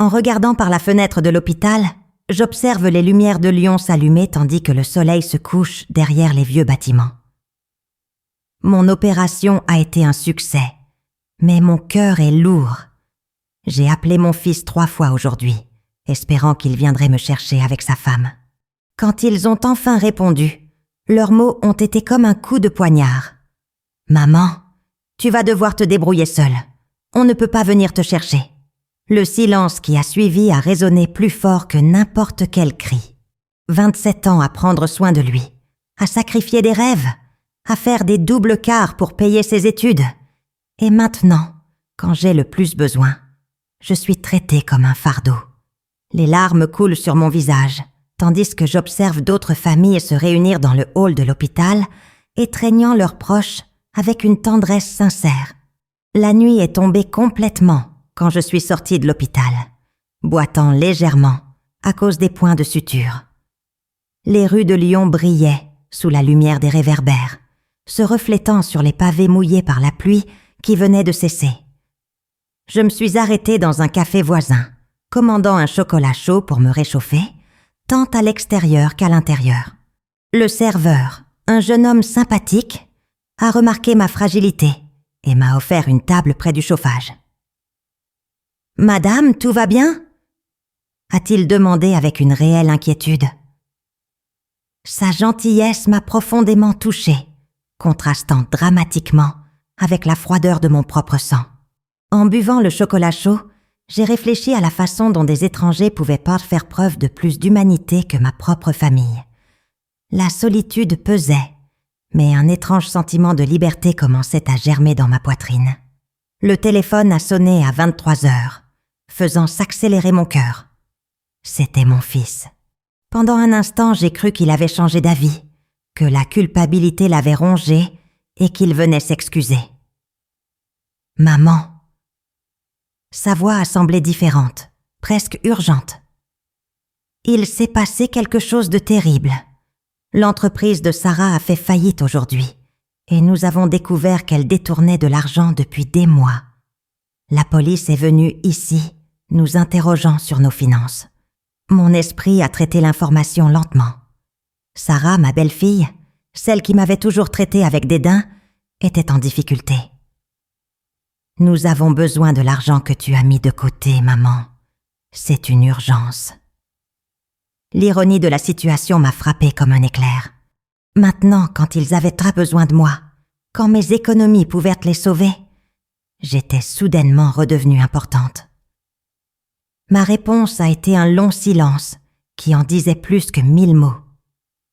En regardant par la fenêtre de l'hôpital, j'observe les lumières de Lyon s'allumer tandis que le soleil se couche derrière les vieux bâtiments. Mon opération a été un succès, mais mon cœur est lourd. J'ai appelé mon fils 3 fois aujourd'hui, espérant qu'il viendrait me chercher avec sa femme. Quand ils ont enfin répondu, leurs mots ont été comme un coup de poignard. « Maman, tu vas devoir te débrouiller seule. On ne peut pas venir te chercher. » Le silence qui a suivi a résonné plus fort que n'importe quel cri. 27 ans à prendre soin de lui, à sacrifier des rêves, à faire des doubles quarts pour payer ses études. Et maintenant, quand j'ai le plus besoin, je suis traitée comme un fardeau. Les larmes coulent sur mon visage, tandis que j'observe d'autres familles se réunir dans le hall de l'hôpital, étreignant leurs proches avec une tendresse sincère. La nuit est tombée complètement quand je suis sortie de l'hôpital, boitant légèrement à cause des points de suture. Les rues de Lyon brillaient sous la lumière des réverbères, se reflétant sur les pavés mouillés par la pluie qui venait de cesser. Je me suis arrêtée dans un café voisin, commandant un chocolat chaud pour me réchauffer, tant à l'extérieur qu'à l'intérieur. Le serveur, un jeune homme sympathique, a remarqué ma fragilité et m'a offert une table près du chauffage. « Madame, tout va bien ?» a-t-il demandé avec une réelle inquiétude. Sa gentillesse m'a profondément touchée, contrastant dramatiquement avec la froideur de mon propre sang. En buvant le chocolat chaud, j'ai réfléchi à la façon dont des étrangers pouvaient pas faire preuve de plus d'humanité que ma propre famille. La solitude pesait, mais un étrange sentiment de liberté commençait à germer dans ma poitrine. Le téléphone a sonné à 23 heures, faisant s'accélérer mon cœur. C'était mon fils. Pendant un instant, j'ai cru qu'il avait changé d'avis, que la culpabilité l'avait rongé et qu'il venait s'excuser. « Maman !» Sa voix a semblé différente, presque urgente. Il s'est passé quelque chose de terrible. L'entreprise de Sarah a fait faillite aujourd'hui et nous avons découvert qu'elle détournait de l'argent depuis des mois. La police est venue ici, nous interrogeant sur nos finances. Mon esprit a traité l'information lentement. Sarah, ma belle-fille, celle qui m'avait toujours traitée avec dédain, était en difficulté. Nous avons besoin de l'argent que tu as mis de côté, maman. C'est une urgence. L'ironie de la situation m'a frappée comme un éclair. Maintenant, quand ils avaient très besoin de moi, quand mes économies pouvaient les sauver, j'étais soudainement redevenue importante. Ma réponse a été un long silence qui en disait plus que 1000 mots.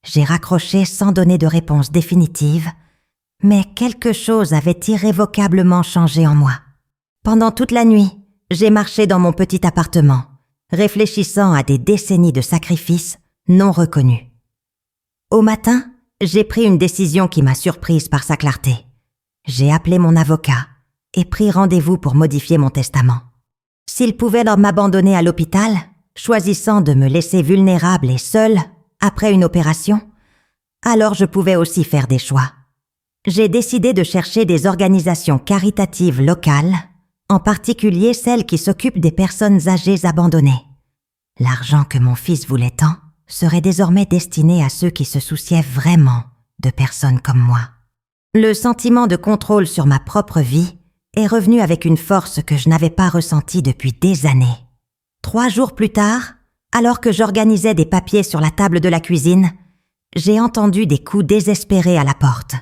J'ai raccroché sans donner de réponse définitive, mais quelque chose avait irrévocablement changé en moi. Pendant toute la nuit, j'ai marché dans mon petit appartement, réfléchissant à des décennies de sacrifices non reconnus. Au matin, j'ai pris une décision qui m'a surprise par sa clarté. J'ai appelé mon avocat et pris rendez-vous pour modifier mon testament. S'il pouvait m'abandonner à l'hôpital, choisissant de me laisser vulnérable et seule après une opération, alors je pouvais aussi faire des choix. J'ai décidé de chercher des organisations caritatives locales, en particulier celles qui s'occupent des personnes âgées abandonnées. L'argent que mon fils voulait tant serait désormais destiné à ceux qui se souciaient vraiment de personnes comme moi. Le sentiment de contrôle sur ma propre vie est revenu avec une force que je n'avais pas ressentie depuis des années. 3 jours plus tard, alors que j'organisais des papiers sur la table de la cuisine, j'ai entendu des coups désespérés à la porte.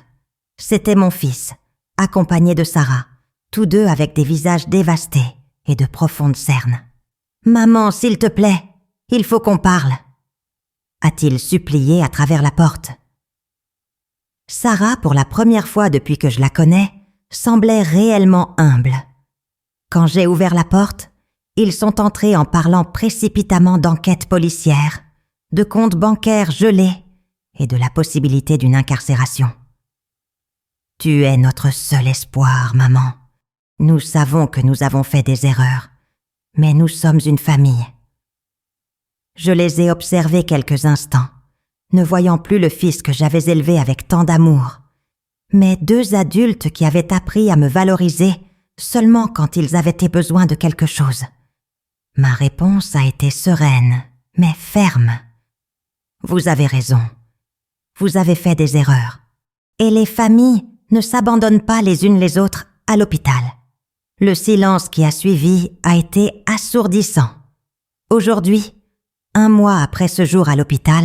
C'était mon fils, accompagné de Sarah, tous deux avec des visages dévastés et de profondes cernes. « Maman, s'il te plaît, il faut qu'on parle !» a-t-il supplié à travers la porte. Sarah, pour la première fois depuis que je la connais, semblait réellement humble. Quand j'ai ouvert la porte, ils sont entrés en parlant précipitamment d'enquêtes policières, de comptes bancaires gelés et de la possibilité d'une incarcération. « Tu es notre seul espoir, maman. Nous savons que nous avons fait des erreurs, mais nous sommes une famille. » Je les ai observés quelques instants, ne voyant plus le fils que j'avais élevé avec tant d'amour, mais 2 adultes qui avaient appris à me valoriser seulement quand ils avaient besoin de quelque chose. Ma réponse a été sereine, mais ferme. Vous avez raison. Vous avez fait des erreurs. Et les familles ne s'abandonnent pas les unes les autres à l'hôpital. Le silence qui a suivi a été assourdissant. Aujourd'hui, 1 mois après ce jour à l'hôpital,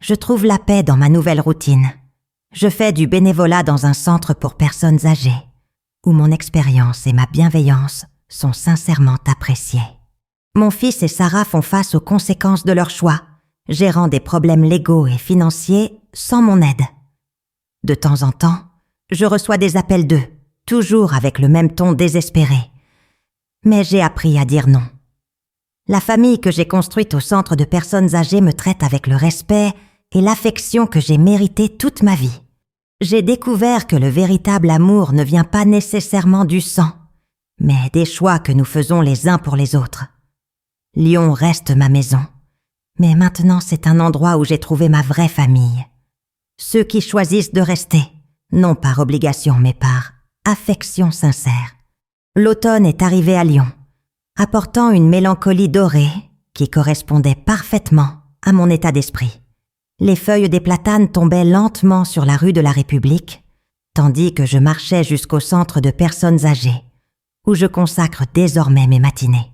je trouve la paix dans ma nouvelle routine. Je fais du bénévolat dans un centre pour personnes âgées, où mon expérience et ma bienveillance sont sincèrement appréciées. Mon fils et Sarah font face aux conséquences de leurs choix, gérant des problèmes légaux et financiers sans mon aide. De temps en temps, je reçois des appels d'eux, toujours avec le même ton désespéré. Mais j'ai appris à dire non. La famille que j'ai construite au centre de personnes âgées me traite avec le respect et l'affection que j'ai mérité toute ma vie. J'ai découvert que le véritable amour ne vient pas nécessairement du sang, mais des choix que nous faisons les uns pour les autres. Lyon reste ma maison, mais maintenant c'est un endroit où j'ai trouvé ma vraie famille. Ceux qui choisissent de rester, non par obligation mais par affection sincère. L'automne est arrivé à Lyon, apportant une mélancolie dorée qui correspondait parfaitement à mon état d'esprit. Les feuilles des platanes tombaient lentement sur la rue de la République, tandis que je marchais jusqu'au centre de personnes âgées, où je consacre désormais mes matinées.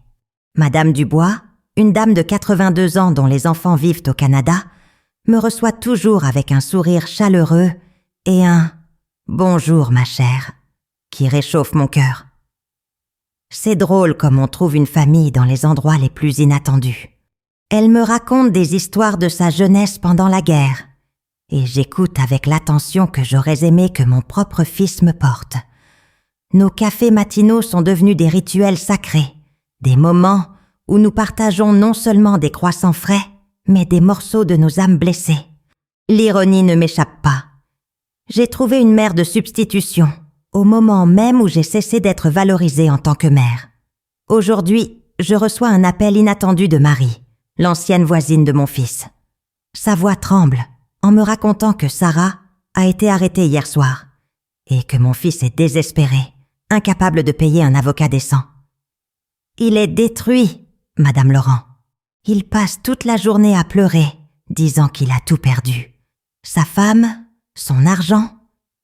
Madame Dubois, une dame de 82 ans dont les enfants vivent au Canada, me reçoit toujours avec un sourire chaleureux et un « bonjour ma chère » qui réchauffe mon cœur. C'est drôle comme on trouve une famille dans les endroits les plus inattendus. Elle me raconte des histoires de sa jeunesse pendant la guerre, et j'écoute avec l'attention que j'aurais aimé que mon propre fils me porte. Nos cafés matinaux sont devenus des rituels sacrés, des moments où nous partageons non seulement des croissants frais, mais des morceaux de nos âmes blessées. L'ironie ne m'échappe pas. J'ai trouvé une mère de substitution, au moment même où j'ai cessé d'être valorisée en tant que mère. Aujourd'hui, je reçois un appel inattendu de Marie, l'ancienne voisine de mon fils. Sa voix tremble en me racontant que Sarah a été arrêtée hier soir et que mon fils est désespéré, incapable de payer un avocat décent. Il est détruit, Madame Laurent. Il passe toute la journée à pleurer, disant qu'il a tout perdu. Sa femme, son argent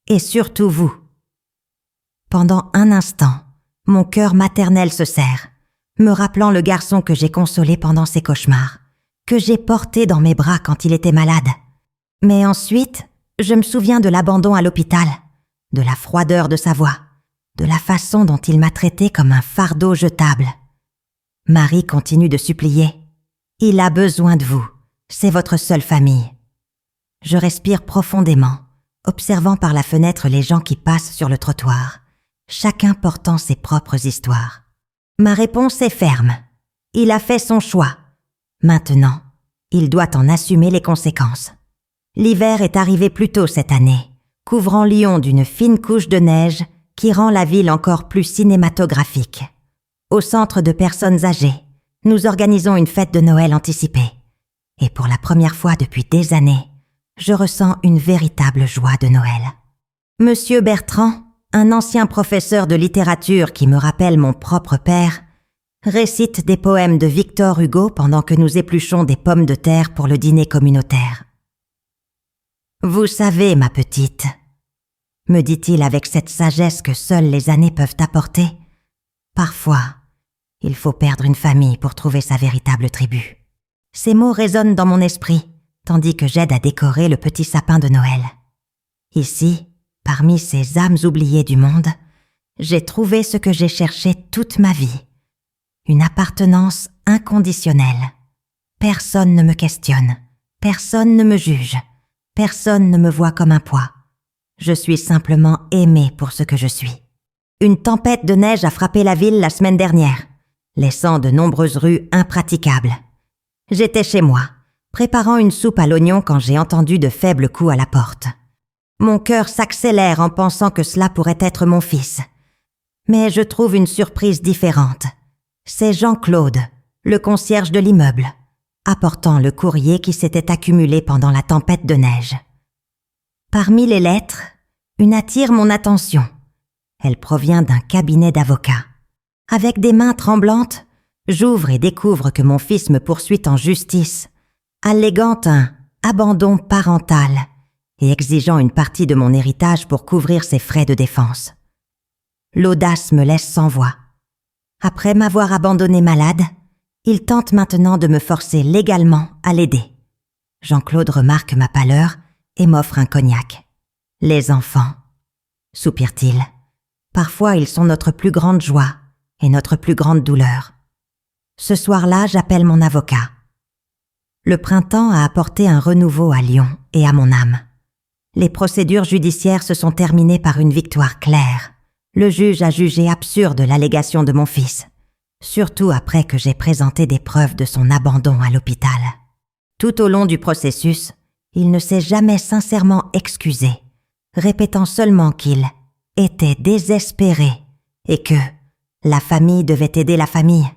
et surtout vous. Pendant un instant, mon cœur maternel se serre, me rappelant le garçon que j'ai consolé pendant ses cauchemars, que j'ai porté dans mes bras quand il était malade. Mais ensuite, je me souviens de l'abandon à l'hôpital, de la froideur de sa voix, de la façon dont il m'a traité comme un fardeau jetable. Marie continue de supplier. Il a besoin de vous, c'est votre seule famille. Je respire profondément, observant par la fenêtre les gens qui passent sur le trottoir, chacun portant ses propres histoires. Ma réponse est ferme. Il a fait son choix. Maintenant, il doit en assumer les conséquences. L'hiver est arrivé plus tôt cette année, couvrant Lyon d'une fine couche de neige qui rend la ville encore plus cinématographique. Au centre de personnes âgées, nous organisons une fête de Noël anticipée. Et pour la première fois depuis des années, je ressens une véritable joie de Noël. Monsieur Bertrand, un ancien professeur de littérature qui me rappelle mon propre père, récite des poèmes de Victor Hugo pendant que nous épluchons des pommes de terre pour le dîner communautaire. « Vous savez, ma petite, » me dit-il avec cette sagesse que seules les années peuvent apporter, « parfois, il faut perdre une famille pour trouver sa véritable tribu. » Ces mots résonnent dans mon esprit, tandis que j'aide à décorer le petit sapin de Noël. Ici, parmi ces âmes oubliées du monde, j'ai trouvé ce que j'ai cherché toute ma vie. Une appartenance inconditionnelle. Personne ne me questionne, personne ne me juge, personne ne me voit comme un poids. Je suis simplement aimée pour ce que je suis. Une tempête de neige a frappé la ville la semaine dernière, laissant de nombreuses rues impraticables. J'étais chez moi, préparant une soupe à l'oignon quand j'ai entendu de faibles coups à la porte. Mon cœur s'accélère en pensant que cela pourrait être mon fils. Mais je trouve une surprise différente. C'est Jean-Claude, le concierge de l'immeuble, apportant le courrier qui s'était accumulé pendant la tempête de neige. Parmi les lettres, une attire mon attention. Elle provient d'un cabinet d'avocats. Avec des mains tremblantes, j'ouvre et découvre que mon fils me poursuit en justice, alléguant un abandon parental et exigeant une partie de mon héritage pour couvrir ses frais de défense. L'audace me laisse sans voix. Après m'avoir abandonné malade, il tente maintenant de me forcer légalement à l'aider. Jean-Claude remarque ma pâleur et m'offre un cognac. « Les enfants », soupire-t-il. « Parfois ils sont notre plus grande joie et notre plus grande douleur. » Ce soir-là, j'appelle mon avocat. Le printemps a apporté un renouveau à Lyon et à mon âme. Les procédures judiciaires se sont terminées par une victoire claire. Le juge a jugé absurde l'allégation de mon fils, surtout après que j'ai présenté des preuves de son abandon à l'hôpital. Tout au long du processus, il ne s'est jamais sincèrement excusé, répétant seulement qu'il était désespéré et que la famille devait aider la famille.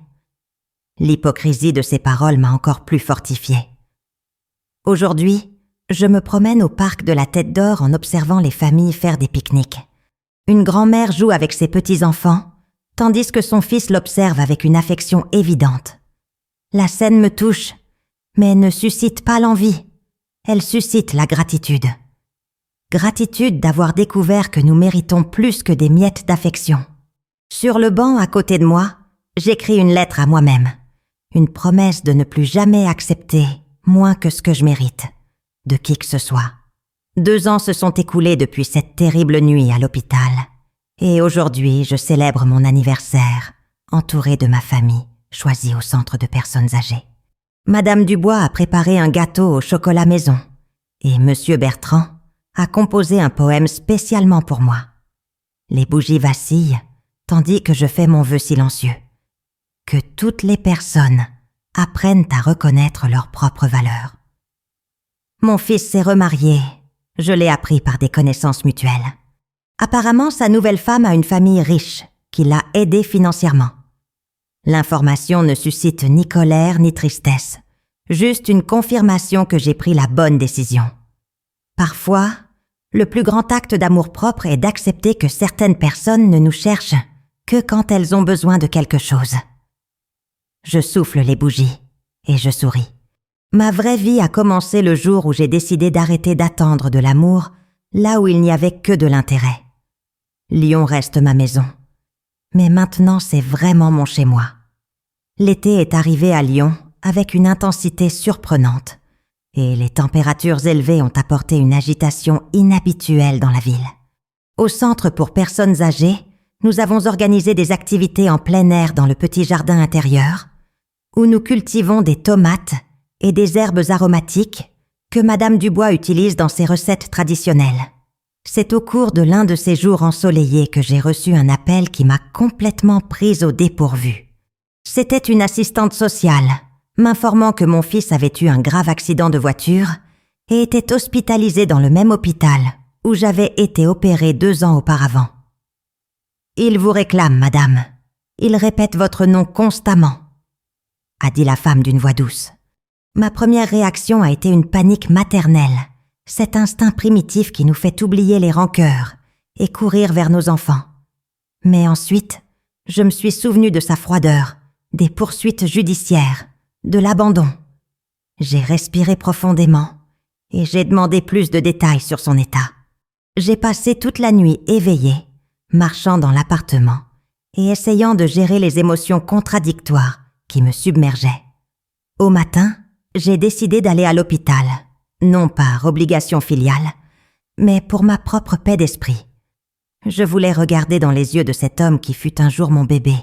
L'hypocrisie de ses paroles m'a encore plus fortifié. Aujourd'hui, je me promène au parc de la Tête d'Or en observant les familles faire des pique-niques. Une grand-mère joue avec ses petits-enfants, tandis que son fils l'observe avec une affection évidente. La scène me touche, mais ne suscite pas l'envie. Elle suscite la gratitude. Gratitude d'avoir découvert que nous méritons plus que des miettes d'affection. Sur le banc à côté de moi, j'écris une lettre à moi-même. Une promesse de ne plus jamais accepter moins que ce que je mérite, de qui que ce soit. 2 ans se sont écoulés depuis cette terrible nuit à l'hôpital. Et aujourd'hui, je célèbre mon anniversaire, entourée de ma famille, choisie au centre de personnes âgées. Madame Dubois a préparé un gâteau au chocolat maison, et Monsieur Bertrand a composé un poème spécialement pour moi. Les bougies vacillent, tandis que je fais mon vœu silencieux. Que toutes les personnes apprennent à reconnaître leur propre valeur. Mon fils s'est remarié, je l'ai appris par des connaissances mutuelles. Apparemment, sa nouvelle femme a une famille riche qui l'a aidé financièrement. L'information ne suscite ni colère ni tristesse, juste une confirmation que j'ai pris la bonne décision. Parfois, le plus grand acte d'amour-propre est d'accepter que certaines personnes ne nous cherchent que quand elles ont besoin de quelque chose. Je souffle les bougies et je souris. Ma vraie vie a commencé le jour où j'ai décidé d'arrêter d'attendre de l'amour là où il n'y avait que de l'intérêt. Lyon reste ma maison. Mais maintenant, c'est vraiment mon chez-moi. L'été est arrivé à Lyon avec une intensité surprenante et les températures élevées ont apporté une agitation inhabituelle dans la ville. Au centre pour personnes âgées, nous avons organisé des activités en plein air dans le petit jardin intérieur où nous cultivons des tomates et des herbes aromatiques que Madame Dubois utilise dans ses recettes traditionnelles. C'est au cours de l'un de ces jours ensoleillés que j'ai reçu un appel qui m'a complètement prise au dépourvu. C'était une assistante sociale, m'informant que mon fils avait eu un grave accident de voiture et était hospitalisé dans le même hôpital où j'avais été opérée 2 ans auparavant. « Il vous réclame, madame. Il répète votre nom constamment », a dit la femme d'une voix douce. Ma première réaction a été une panique maternelle, cet instinct primitif qui nous fait oublier les rancœurs et courir vers nos enfants. Mais ensuite, je me suis souvenu de sa froideur, des poursuites judiciaires, de l'abandon. J'ai respiré profondément et j'ai demandé plus de détails sur son état. J'ai passé toute la nuit éveillée, marchant dans l'appartement et essayant de gérer les émotions contradictoires qui me submergeaient. Au matin, j'ai décidé d'aller à l'hôpital, non par obligation filiale, mais pour ma propre paix d'esprit. Je voulais regarder dans les yeux de cet homme qui fut un jour mon bébé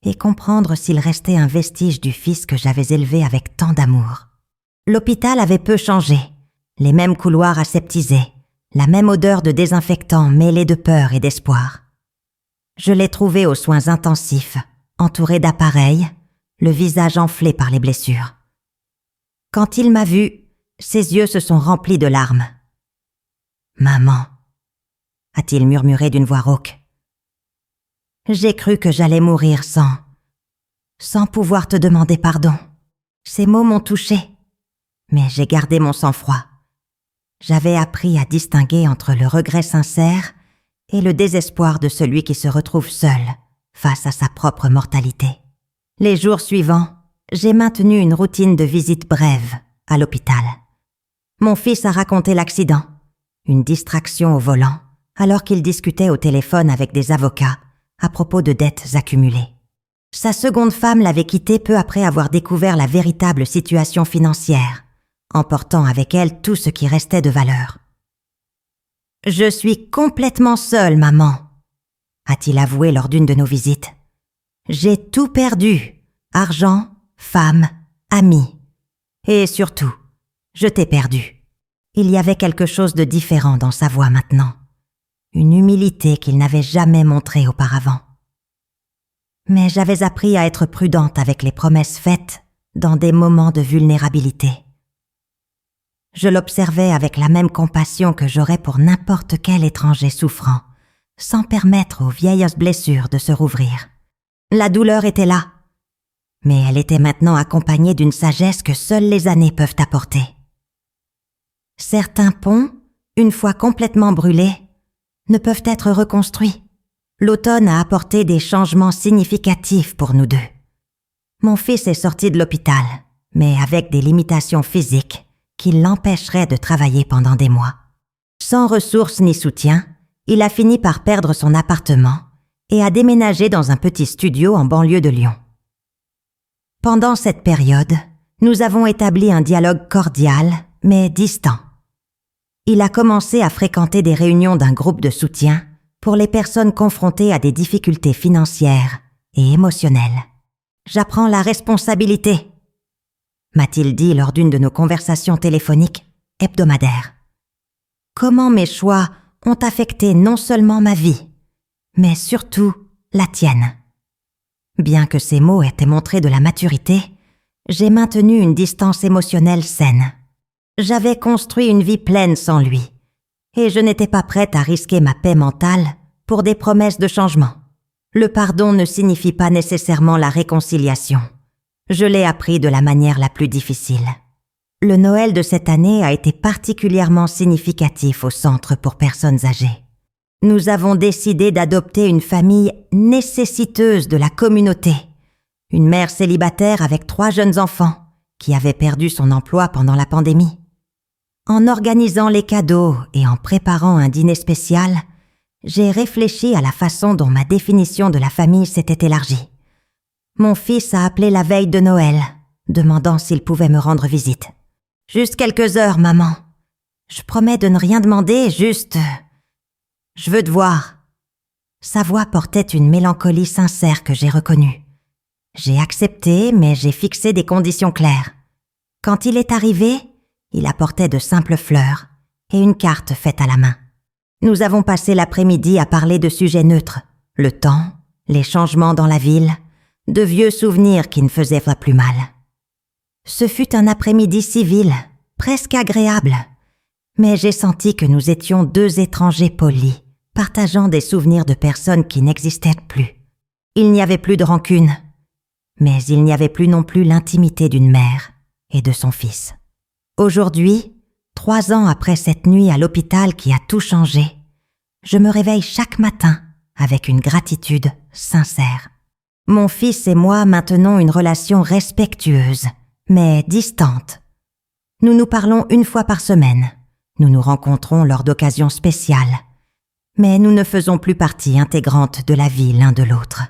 et comprendre s'il restait un vestige du fils que j'avais élevé avec tant d'amour. L'hôpital avait peu changé, les mêmes couloirs aseptisés, la même odeur de désinfectant mêlée de peur et d'espoir. Je l'ai trouvé aux soins intensifs, entouré d'appareils, le visage enflé par les blessures. Quand il m'a vu, ses yeux se sont remplis de larmes. « Maman », a-t-il murmuré d'une voix rauque. J'ai cru que j'allais mourir sans pouvoir te demander pardon. Ces mots m'ont touchée, mais j'ai gardé mon sang-froid. J'avais appris à distinguer entre le regret sincère et le désespoir de celui qui se retrouve seul face à sa propre mortalité. Les jours suivants, j'ai maintenu une routine de visite brève à l'hôpital. Mon fils a raconté l'accident, une distraction au volant, alors qu'il discutait au téléphone avec des avocats à propos de dettes accumulées. Sa seconde femme l'avait quitté peu après avoir découvert la véritable situation financière, emportant avec elle tout ce qui restait de valeur. « Je suis complètement seule, maman », a-t-il avoué lors d'une de nos visites. « J'ai tout perdu, argent, femme, amis. Et surtout, je t'ai perdu. » Il y avait quelque chose de différent dans sa voix maintenant. Une humilité qu'il n'avait jamais montrée auparavant. Mais j'avais appris à être prudente avec les promesses faites dans des moments de vulnérabilité. Je l'observais avec la même compassion que j'aurais pour n'importe quel étranger souffrant, sans permettre aux vieilles blessures de se rouvrir. La douleur était là, mais elle était maintenant accompagnée d'une sagesse que seules les années peuvent apporter. Certains ponts, une fois complètement brûlés, ne peuvent être reconstruits. L'automne a apporté des changements significatifs pour nous deux. Mon fils est sorti de l'hôpital, mais avec des limitations physiques qui l'empêcheraient de travailler pendant des mois. Sans ressources ni soutien, il a fini par perdre son appartement et a déménagé dans un petit studio en banlieue de Lyon. Pendant cette période, nous avons établi un dialogue cordial, mais distant. Il a commencé à fréquenter des réunions d'un groupe de soutien pour les personnes confrontées à des difficultés financières et émotionnelles. « J'apprends la responsabilité », m'a-t-il dit lors d'une de nos conversations téléphoniques hebdomadaires. Comment mes choix ont affecté non seulement ma vie, mais surtout la tienne. Bien que ces mots aient montré de la maturité, j'ai maintenu une distance émotionnelle saine. J'avais construit une vie pleine sans lui, et je n'étais pas prête à risquer ma paix mentale pour des promesses de changement. Le pardon ne signifie pas nécessairement la réconciliation. Je l'ai appris de la manière la plus difficile. Le Noël de cette année a été particulièrement significatif au Centre pour personnes âgées. Nous avons décidé d'adopter une famille nécessiteuse de la communauté, une mère célibataire avec 3 jeunes enfants qui avait perdu son emploi pendant la pandémie. En organisant les cadeaux et en préparant un dîner spécial, j'ai réfléchi à la façon dont ma définition de la famille s'était élargie. Mon fils a appelé la veille de Noël, demandant s'il pouvait me rendre visite. « Juste quelques heures, maman. Je promets de ne rien demander, juste... Je veux te voir. » Sa voix portait une mélancolie sincère que j'ai reconnue. J'ai accepté, mais j'ai fixé des conditions claires. Quand il est arrivé, il apportait de simples fleurs et une carte faite à la main. Nous avons passé l'après-midi à parler de sujets neutres, le temps, les changements dans la ville, de vieux souvenirs qui ne faisaient pas plus mal. Ce fut un après-midi civil, presque agréable, mais j'ai senti que nous étions 2 étrangers polis, partageant des souvenirs de personnes qui n'existaient plus. Il n'y avait plus de rancune, mais il n'y avait plus non plus l'intimité d'une mère et de son fils. Aujourd'hui, 3 ans après cette nuit à l'hôpital qui a tout changé, je me réveille chaque matin avec une gratitude sincère. Mon fils et moi maintenons une relation respectueuse, mais distante. Nous nous parlons 1 fois par semaine. Nous nous rencontrons lors d'occasions spéciales. Mais nous ne faisons plus partie intégrante de la vie l'un de l'autre.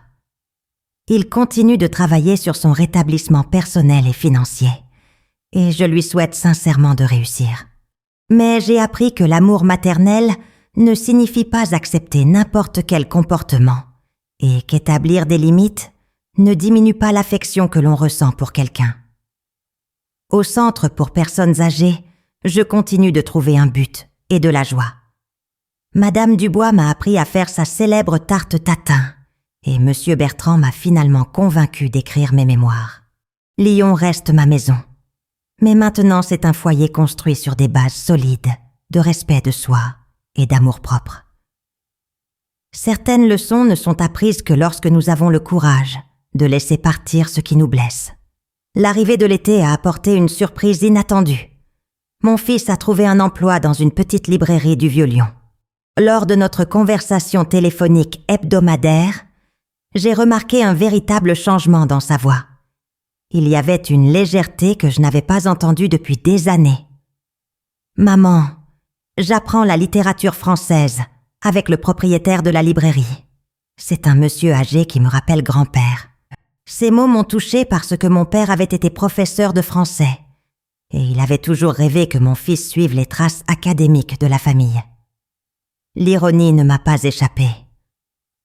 Il continue de travailler sur son rétablissement personnel et financier. Et je lui souhaite sincèrement de réussir. Mais j'ai appris que l'amour maternel ne signifie pas accepter n'importe quel comportement et qu'établir des limites ne diminue pas l'affection que l'on ressent pour quelqu'un. Au Centre pour personnes âgées, je continue de trouver un but et de la joie. Madame Dubois m'a appris à faire sa célèbre tarte tatin et Monsieur Bertrand m'a finalement convaincu d'écrire mes mémoires. Lyon reste ma maison. Mais maintenant, c'est un foyer construit sur des bases solides, de respect de soi et d'amour-propre. Certaines leçons ne sont apprises que lorsque nous avons le courage de laisser partir ce qui nous blesse. L'arrivée de l'été a apporté une surprise inattendue. Mon fils a trouvé un emploi dans une petite librairie du Vieux-Lyon. Lors de notre conversation téléphonique hebdomadaire, j'ai remarqué un véritable changement dans sa voix. Il y avait une légèreté que je n'avais pas entendue depuis des années. « Maman, j'apprends la littérature française avec le propriétaire de la librairie. C'est un monsieur âgé qui me rappelle grand-père. Ces mots m'ont touchée parce que mon père avait été professeur de français et il avait toujours rêvé que mon fils suive les traces académiques de la famille. L'ironie ne m'a pas échappé.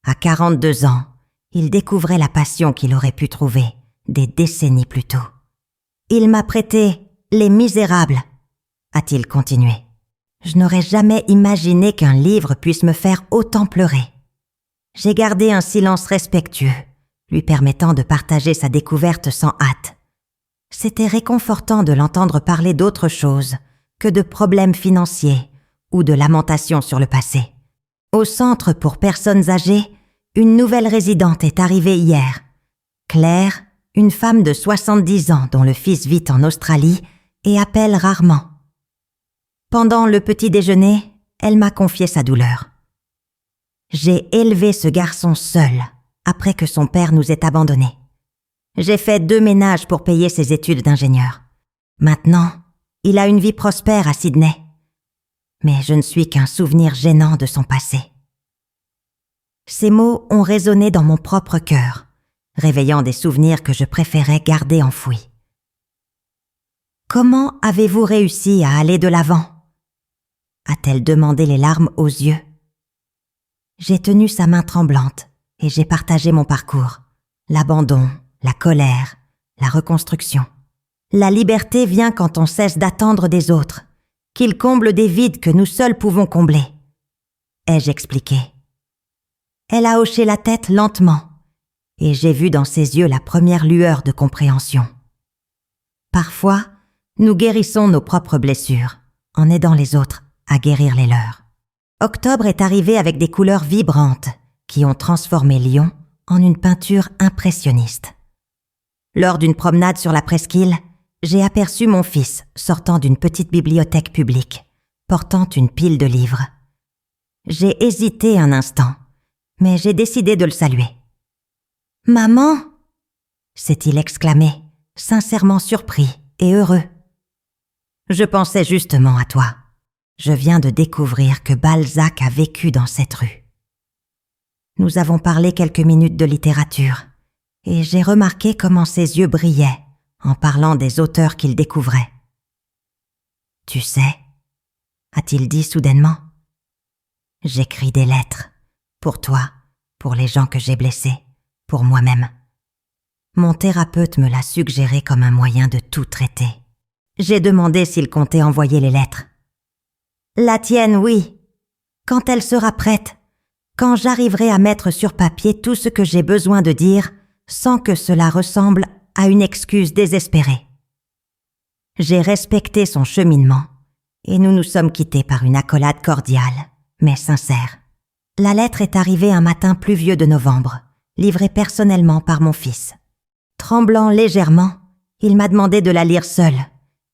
À 42 ans, il découvrait la passion qu'il aurait pu trouver des décennies plus tôt. Il m'a prêté Les Misérables, a-t-il continué. Je n'aurais jamais imaginé qu'un livre puisse me faire autant pleurer. J'ai gardé un silence respectueux, lui permettant de partager sa découverte sans hâte. C'était réconfortant de l'entendre parler d'autre chose que de problèmes financiers ou de lamentations sur le passé. Au centre pour personnes âgées, une nouvelle résidente est arrivée hier. Claire, une femme de 70 ans dont le fils vit en Australie et appelle rarement. Pendant le petit déjeuner, elle m'a confié sa douleur. J'ai élevé ce garçon seul après que son père nous ait abandonnés. J'ai fait 2 ménages pour payer ses études d'ingénieur. Maintenant, il a une vie prospère à Sydney. Mais je ne suis qu'un souvenir gênant de son passé. Ces mots ont résonné dans mon propre cœur, réveillant des souvenirs que je préférais garder enfouis. Comment avez-vous réussi à aller de l'avant ? A-t-elle demandé les larmes aux yeux. J'ai tenu sa main tremblante et j'ai partagé mon parcours. L'abandon, la colère, la reconstruction. La liberté vient quand on cesse d'attendre des autres, qu'ils comblent des vides que nous seuls pouvons combler. Ai-je expliqué. Elle a hoché la tête lentement et j'ai vu dans ses yeux la première lueur de compréhension. Parfois, nous guérissons nos propres blessures en aidant les autres à guérir les leurs. Octobre est arrivé avec des couleurs vibrantes qui ont transformé Lyon en une peinture impressionniste. Lors d'une promenade sur la presqu'île, j'ai aperçu mon fils sortant d'une petite bibliothèque publique, portant une pile de livres. J'ai hésité un instant, mais j'ai décidé de le saluer. « Maman !» s'est-il exclamé, sincèrement surpris et heureux. « Je pensais justement à toi. Je viens de découvrir que Balzac a vécu dans cette rue. » Nous avons parlé quelques minutes de littérature, et j'ai remarqué comment ses yeux brillaient en parlant des auteurs qu'il découvrait. « Tu sais, » a-t-il dit soudainement, « j'écris des lettres, pour toi, pour les gens que j'ai blessés, pour moi-même. Mon thérapeute me l'a suggéré comme un moyen de tout traiter. J'ai demandé s'il comptait envoyer les lettres. La tienne, oui. Quand elle sera prête, quand j'arriverai à mettre sur papier tout ce que j'ai besoin de dire sans que cela ressemble à une excuse désespérée. J'ai respecté son cheminement et nous nous sommes quittés par une accolade cordiale, mais sincère. La lettre est arrivée un matin pluvieux de novembre, livrée personnellement par mon fils. Tremblant légèrement, il m'a demandé de la lire seul,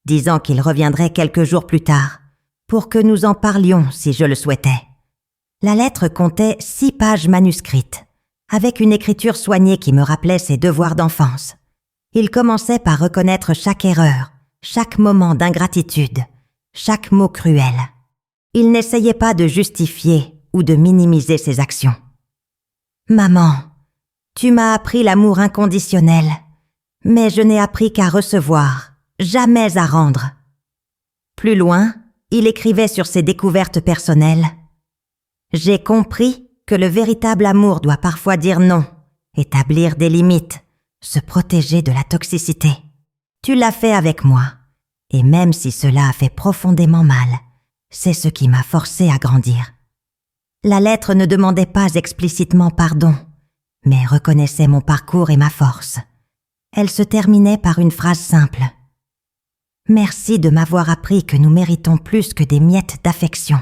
disant qu'il reviendrait quelques jours plus tard, pour que nous en parlions si je le souhaitais. La lettre comptait 6 pages manuscrites, avec une écriture soignée qui me rappelait ses devoirs d'enfance. Il commençait par reconnaître chaque erreur, chaque moment d'ingratitude, chaque mot cruel. Il n'essayait pas de justifier ou de minimiser ses actions. « Maman, tu m'as appris l'amour inconditionnel, mais je n'ai appris qu'à recevoir, jamais à rendre. » Plus loin, il écrivait sur ses découvertes personnelles. « J'ai compris que le véritable amour doit parfois dire non, établir des limites, se protéger de la toxicité. Tu l'as fait avec moi, et même si cela a fait profondément mal, c'est ce qui m'a forcé à grandir. » La lettre ne demandait pas explicitement pardon, mais reconnaissait mon parcours et ma force. Elle se terminait par une phrase simple. « Merci de m'avoir appris que nous méritons plus que des miettes d'affection. »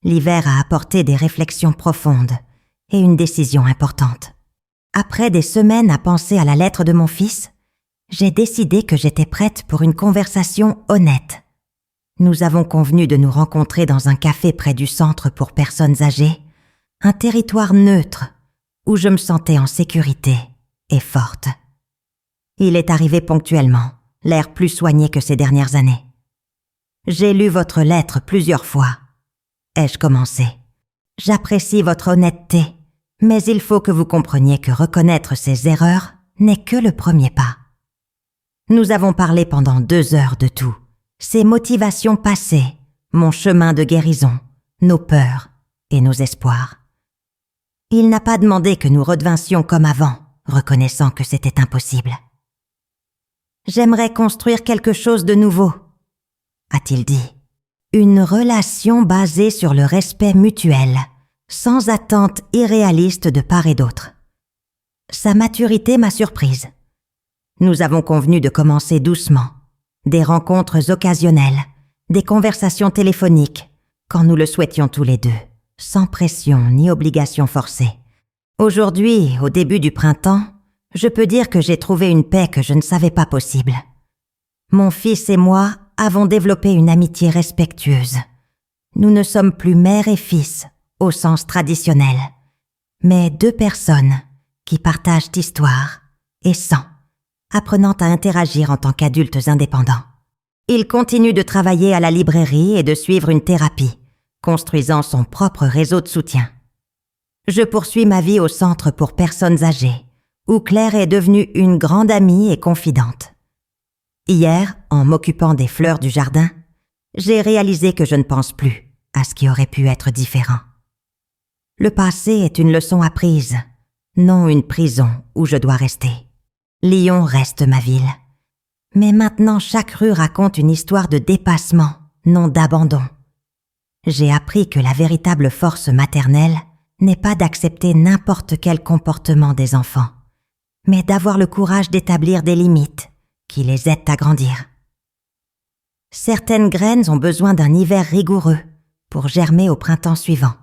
L'hiver a apporté des réflexions profondes et une décision importante. Après des semaines à penser à la lettre de mon fils, j'ai décidé que j'étais prête pour une conversation honnête. Nous avons convenu de nous rencontrer dans un café près du centre pour personnes âgées, un territoire neutre où je me sentais en sécurité et forte. Il est arrivé ponctuellement, l'air plus soigné que ces dernières années. J'ai lu votre lettre plusieurs fois. Ai-je commencé? J'apprécie votre honnêteté, mais il faut que vous compreniez que reconnaître ses erreurs n'est que le premier pas. Nous avons parlé pendant 2 heures de tout. Ses motivations passées, mon chemin de guérison, nos peurs et nos espoirs. Il n'a pas demandé que nous redevinssions comme avant, reconnaissant que c'était impossible. J'aimerais construire quelque chose de nouveau, a-t-il dit. Une relation basée sur le respect mutuel, sans attente irréaliste de part et d'autre. Sa maturité m'a surprise. Nous avons convenu de commencer doucement, des rencontres occasionnelles, des conversations téléphoniques, quand nous le souhaitions tous les deux, sans pression ni obligation forcée. Aujourd'hui, au début du printemps, je peux dire que j'ai trouvé une paix que je ne savais pas possible. Mon fils et moi avons développé une amitié respectueuse. Nous ne sommes plus mère et fils, au sens traditionnel, mais 2 personnes qui partagent histoire et sang, apprenant à interagir en tant qu'adultes indépendants. Il continue de travailler à la librairie et de suivre une thérapie, construisant son propre réseau de soutien. Je poursuis ma vie au centre pour personnes âgées, où Claire est devenue une grande amie et confidente. Hier, en m'occupant des fleurs du jardin, j'ai réalisé que je ne pense plus à ce qui aurait pu être différent. Le passé est une leçon apprise, non une prison où je dois rester. Lyon reste ma ville. Mais maintenant, chaque rue raconte une histoire de dépassement, non d'abandon. J'ai appris que la véritable force maternelle n'est pas d'accepter n'importe quel comportement des enfants, mais d'avoir le courage d'établir des limites qui les aident à grandir. Certaines graines ont besoin d'un hiver rigoureux pour germer au printemps suivant.